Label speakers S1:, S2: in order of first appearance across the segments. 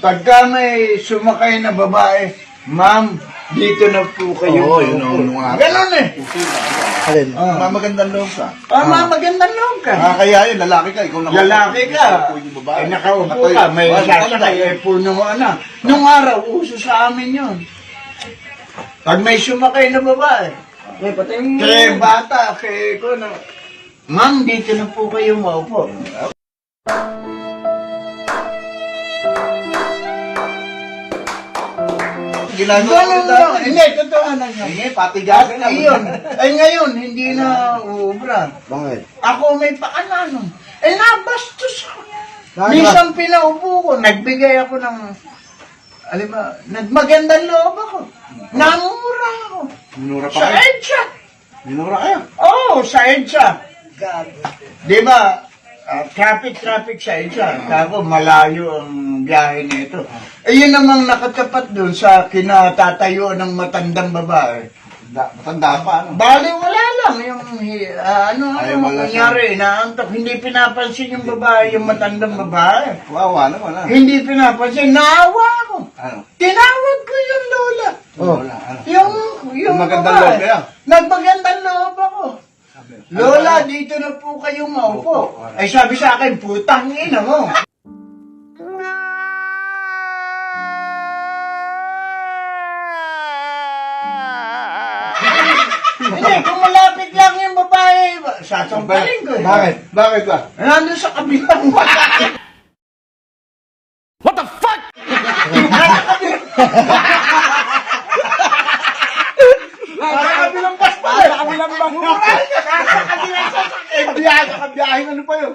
S1: Pagka may sumakay na babae, ma'am, dito na po kayo.
S2: Oo, yun ang nga.
S1: Ganon eh.
S3: Alin?
S2: Magandang loob ka.
S1: Ma'am, magandang loob ka.
S2: Kaya yun, lalaki ka, ikaw na.
S1: Lalaki ka. Ay, nakaupo ka. May sasakay, eh, puno na. Nung araw, uso sa amin yun. Pag may sumakay na babae, kaya bata, kaya ko na, ma'am, dito na po kayo maupo.
S2: Ginagawa ko
S1: Ganun lang. Hindi, totoo na yun.
S2: Sige, patigasan na.
S1: Ayun. Ay ngayon, hindi na uubra.
S3: Bakit?
S1: Ako may paanano. Eh nabastos ako.
S3: Bakit?
S1: Minsan pinaupo ko, nagbigay ako ng, alam mo, nagmagandang loob ako. Namumura ako.
S2: Minura pa
S1: Sa
S2: kayo.
S1: EDSA.
S2: Minura kayo.
S1: Oo, sa EDSA. Di ba, traffic sa EDSA. Kako, malayo ang biyahe nito. Eh yun namang nakatapat doon sa kinatatayuan ng matandang babae.
S2: Matanda pa, ano?
S1: Bali, wala lang. Yung,
S2: Ayaw wala siya.
S1: nangyari, naantok. Hindi pinapansin yung babae, yung matandang babae.
S2: Wawa naman, ano?
S1: Hindi pinapansin. Naawa ako.
S2: Ano?
S1: Tinawag ko yung lola.
S3: Oh.
S2: Wala, ano?
S1: Yung
S2: Magandang
S1: babae.
S2: loob kaya?
S1: Nagmagandang loob ako. Lola, dito na po kayo maupo. Ay sabi sa akin, putang ina mo. Hindi, kung malapit lang yung babae, sasampalin ko.
S3: Bakit?
S2: Bakit ba?
S1: Nandun sa kabilang
S2: What the fuck?
S1: kabilang bus pa.
S2: Kabilang bangunan! Kabiyahe, ano pa yun?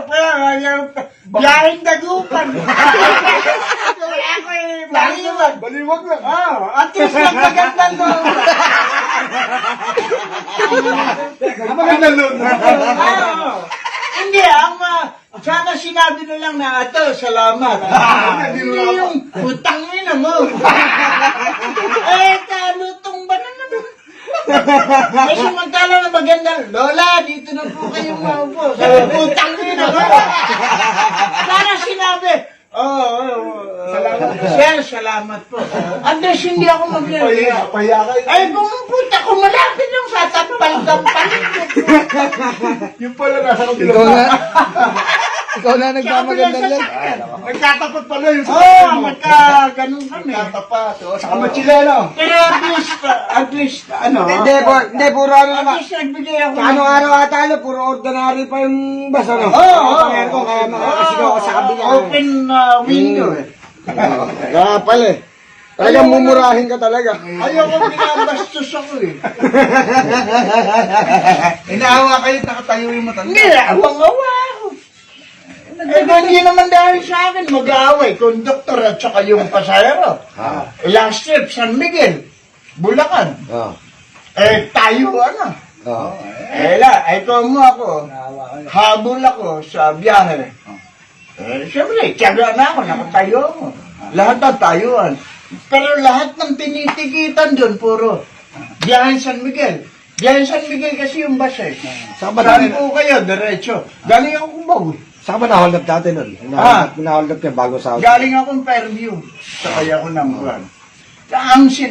S1: Kaya nga yung biyahing dagupan. Ako eh, baliwag.
S2: Baliwag lang.
S1: At least lang magandang loob.
S2: Magandang loob.
S1: Hindi, sana sinabi na lang na ito, salamat. Hindi yung putang ina mo. Kalutong ba na naman? Eh, samantala na magandang, Lola, dito na po kayo maupo. Sabi, putang ina mo. Sana sinabi, salamat. Sir, salamat po. Unless hindi ako mag-react.
S2: Paya kayo.
S1: Ay, pumupunta ko, malapit lang sa tampal-tampal.
S2: Yung pala nasa
S3: Ikaw na. Ikaw na nagmamagandang lang.
S2: Nagkatapat pala yung
S1: Ganun kami.
S2: Nagkatapat. Sa kamachileno.
S1: Pero at least,
S3: Hindi, puro ano
S1: at
S3: naman.
S1: least nagbigay ako.
S3: Sa anong araw ata, puro ordinary pa yung bus, ano? Kaya ko, kaya makakasigaw ko sa kabila.
S1: Open window eh.
S3: Kaya pala eh. Talagang mumurahin ka talaga.
S1: Ayoko binabastos ako eh.
S2: Inaawa kayo, nakatayo yung mata.
S1: Hindi, awang-awa ako. Hindi naman dahil sa akin mag-aaway, conductor at saka yung pasahero. Last trip, San Miguel, Bulacan. Tayo ano. Ikaw mo ako, habol ako sa biyahe. Siyempre, tiyaga na ako, nakatayo ako. Lahat ng tayuan. Pero lahat ng tinitikitan doon, puro biyahe San Miguel. Biyahe San Miguel kasi yung bus eh.
S3: Saan ba
S1: Saan
S3: natin?
S1: po kayo, diretso. Galing ako Cubao.
S3: Saan ba na-hold up dati nun? Na-hold up niya bago sa...
S1: Galing akong Fairview. Sakay ako ng buwan.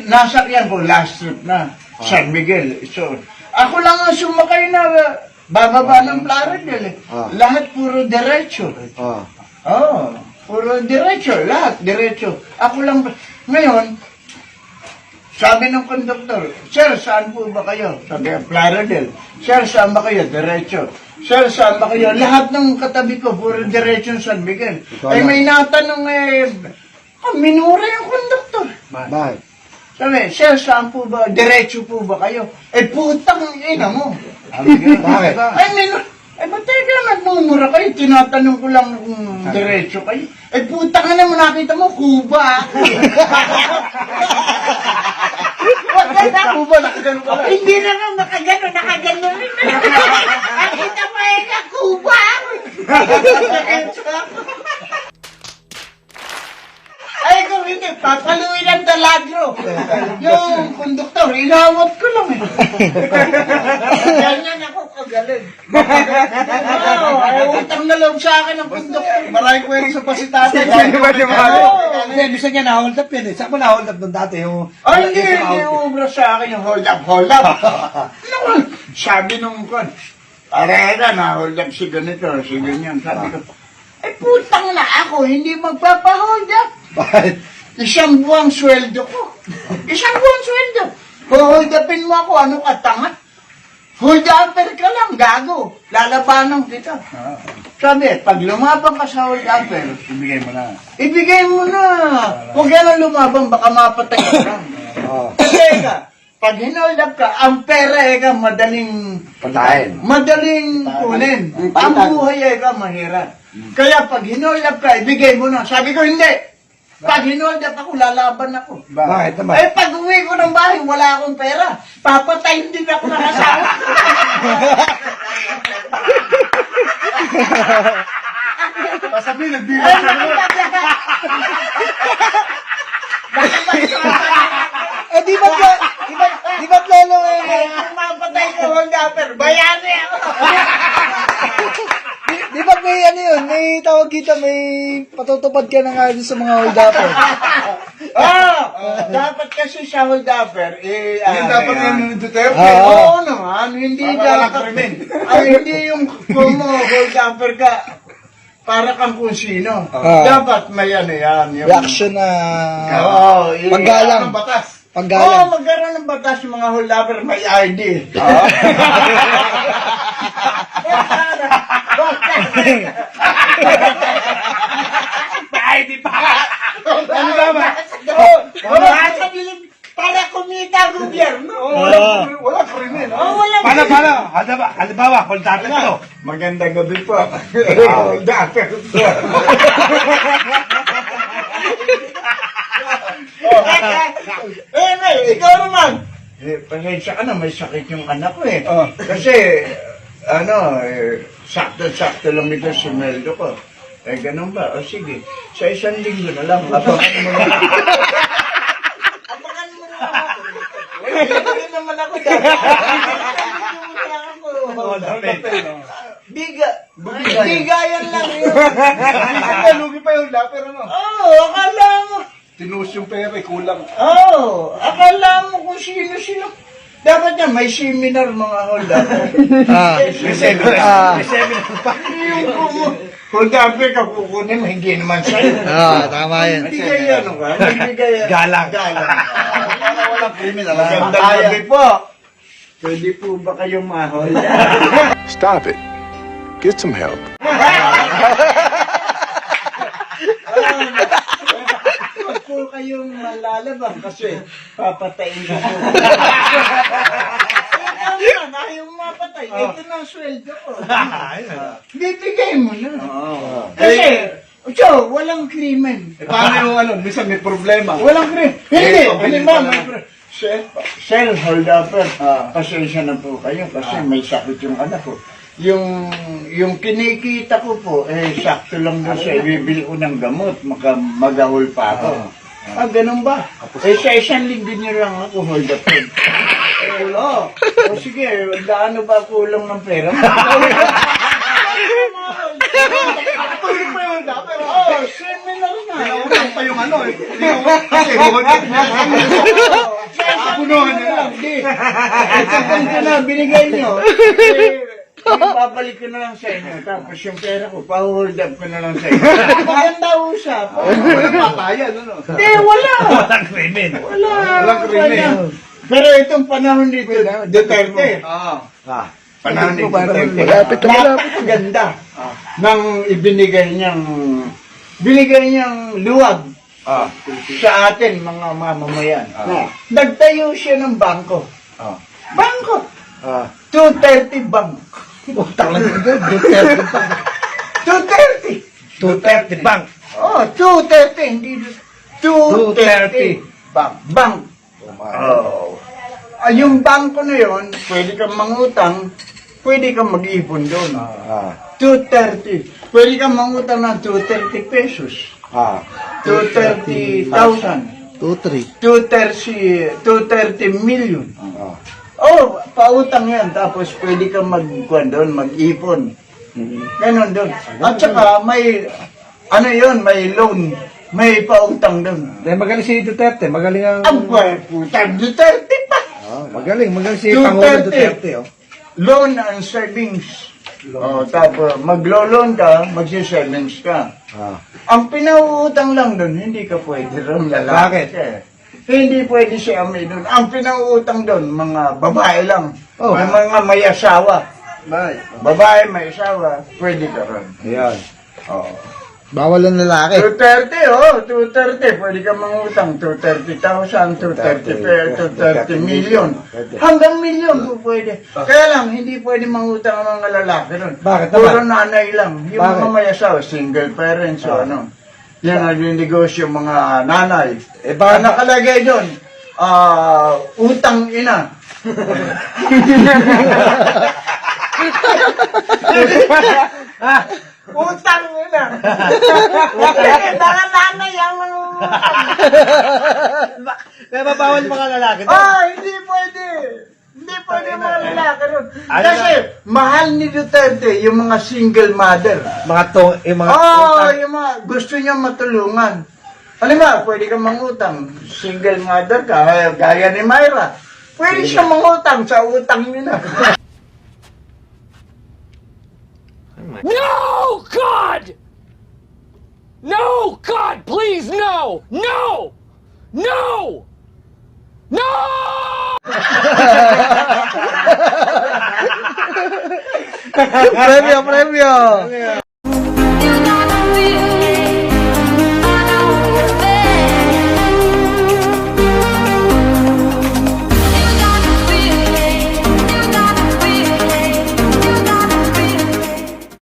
S1: Nasakyan ko last trip na, San Miguel. So, ako lang ang sumakay na bababa ng Plaridel eh. Lahat puro diretso. Puro diretso. Lahat diretso. Ako lang, ngayon, sabi ng konduktor, Sir, saan po ba kayo? Sabi ko, Plaridel. Sir, saan ba kayo? Diretso. Sir, saan ba kayo? Lahat ng katabi ko, puro diretso San Miguel. Ay may natanong minura yung konduktor.
S3: Bakit?
S1: Sabi, Sir, saan po ba? Diretso po ba kayo? Putang ina mo.
S3: Bakit?
S1: Ba't teka, nagmumura kayo? Tinatanong ko lang kung diretso kayo. Putang ina mo, nakita mo, Cuba.
S2: Kuba, nakagano ka lang.
S1: Hindi na nga nakagano rin. Nakita mo Cuba. Ay, kung hindi, papaluin ang dalagro. Yung konduktor, inawat ko lang eh. Ganyan ako galing. Ay, utang na loob sa akin ang conductor.
S2: Maraming kwento sa pasitate.
S3: Hindi ba di ba?
S1: Oo.
S3: Hindi, gusto niya na-hold up yan eh. Saan mo na-hold up nung dati?
S1: Ay, hindi ubra sa akin yung hold up. Ano, sabi nung kon, Arera, na-hold up si ganito, si ganyan. Sabi ko, putang na ako, hindi magpapahold up.
S3: Bakit?
S1: Isang buwang sweldo ko. Isang buwang sweldo. Hold upin mo ako, ano ka, tanga? Hold upper ka lang, gago. Lalabanan kita. Sabi, pag lumabang ka sa hold upper,
S2: Ibigay mo na.
S1: ibigay mo na. Huwag ka na lumabang, baka mapatay ka lang. Kasi ka, pag hinold up ka, ang pera madaling
S3: Patayin.
S1: madaling kunin. Ang buhay mahirap. Kaya pag hinold up ka, ibigay mo na. Sabi ko, hindi. Pag hinold up ako, lalaban ako.
S3: Bakit naman?
S1: Eh, pag uwi ko ng bahay, wala akong pera. Papatayin din ako ng asawa.
S2: Pasabi, nagbilang
S1: Ay,
S2: siya.
S3: Eh, di ba lolo eh?
S1: Kung mapatay ko, hold upper, bayani ako.
S3: Di ba may ano yun? May tawag kita, may patutupad ka na nga dun sa mga hold upper.
S1: Dapat kasi sa hold upper,
S2: Yung dapat yan ng Duterte.
S1: Oo naman, hindi
S2: Para walang
S1: dapat.
S2: krimen.
S1: Ay, hindi yung kung mo hold upper ka, para kang kung sino.
S3: Ah.
S1: Dapat may ano yan. Yung,
S3: Reaction na
S1: Oo,
S3: paggalang.
S2: Ang batas.
S3: Paggalang.
S1: magkaroon ng batas yung mga hold upper, may ID.
S2: ID pa. Ano ba?
S1: Para kumita ang gobyerno.
S2: Wala krimen.
S1: Wala.
S2: Paano? Halimbawa, kontate ko.
S1: Magandang gabi po. Hold upper po. Ikaw naman. Pasensya ka na, may sakit yung anak ko eh. Kasi, sakto-sakto lang ito si Meldo ko. Eh, ganun ba? O sige, sa isang linggo na lang, abangan mo na. Abangan mo na ako. Hindi naman ako Bigayan lang yun.
S2: Lugi pa yung lapper, ano?
S1: Akala mo.
S2: Tinus yung pera, kulang.
S1: Akala mo kung sino-sino. Dapat yan, may seminar mga hold upper. Hold upper ka kukunin mo, hindi naman sa'yo.
S3: Tama yan.
S1: Nagbigay ano ka? Nagbigay
S2: Galang.
S1: Walang
S2: krimen,
S1: Magandang gabi po. Pwede po ba kayong ma-hold?
S4: Stop it. Get some help.
S1: Huwag po kayong malalabang kasi papatayin ko po. Ayaw mapatay. Ito na ang sweldo ko. Bibigay mo na. Kasi, walang krimen.
S2: Paano yung ano? Minsan may problema.
S1: Walang krimen. Hindi.
S2: Halimbawa,
S1: May Sir, hold upper. Pasensya na po kayo kasi may sakit yung anak ko. Yung kinikita ko po, sakto lang doon siya. Ibibili ko ng gamot. Magahol pa ako. Ganun ba? Sa isang linggo niyo lang ako hold upper. O sige, gaano ba kulang ng pera?
S2: Tulog pa yung lapper.
S1: Seminar na.
S2: Utang pa yung ano eh. Kasi huwag punuhan niya lang.
S1: Sabihin ko na, binigay nyo. Babalik ko na lang sa inyo. Tapos yung pera ko, pa-hold up ko na lang sa inyo. Maganda usap.
S2: Walang patayan, ano?
S1: Hindi, wala.
S2: Walang krimen. Walang krimen.
S1: Pero itong panahon dito, Duterte. Panahon dito,
S3: Malapit na malapit.
S1: napakaganda ng binigay niyang luwag sa atin, mga mamamayan. Nagtayo siya ng bangko. Bangko. 230 bank.
S3: Utang lang ito. Duterte pa.
S1: 230.
S3: 230 bank.
S1: 230. Hindi 230 bank. Bank. Yung bangko na yon, pwede kang mangutang, pwede kang mag-ipon doon. 230. Pwede kang mangutang ng 230 pesos. 230,000.
S3: 2-3.
S1: 230 million. Oh, pautang yan. Tapos pwede kang doon, mag-ipon. Ganon doon. At saka may, ano yun, may loan. May pautang doon.
S3: Dahil magaling si Duterte, magaling ang...
S1: Ang putang Duterte pa.
S3: Magaling si
S1: Duterte.
S3: Pangulo Duterte.
S1: Loan and savings. Oh, tapos maglo-loan ka, magsi-savings ka. Ang pinauutang lang doon, hindi ka pwede ron lalaki.
S3: Bakit?
S1: ka eh. Hindi pwede si Ami doon. Ang pinauutang doon, mga babae lang.
S3: Oh.
S1: Mga may asawa. Babae may asawa, pwede ka ron.
S3: Ayan.
S1: Oh.
S3: Bawal ang lalaki.
S1: 230, 230. Pwede ka mangutang. 230,000, 230 million. Hanggang million po pwede. Kaya lang, hindi pwede mangutang ang mga lalaki ron.
S3: Bakit
S1: Puro
S3: naman?
S1: nanay lang. Yung
S3: Bakit?
S1: mga may asawa, single parents o ano. Yan ang yung negosyo mga nanay.
S3: Bakit
S1: Nakalagay doon, utang ina. Utang ina. Mga nanay ang
S3: Kaya babawal mga lalaki.
S1: hindi pwede. Hindi pwede mga lalaki ron. Kasi mahal ni Duterte yung mga single mother.
S3: Yung mga...
S1: Yung mga gusto niya matulungan. Alam mo, pwede kang mangutang. Single mother ka, gaya ni Myra. Pwede siya mangutang sa utang nila.
S5: No, God! No, God, please, no! No! No! No!
S3: Premyo!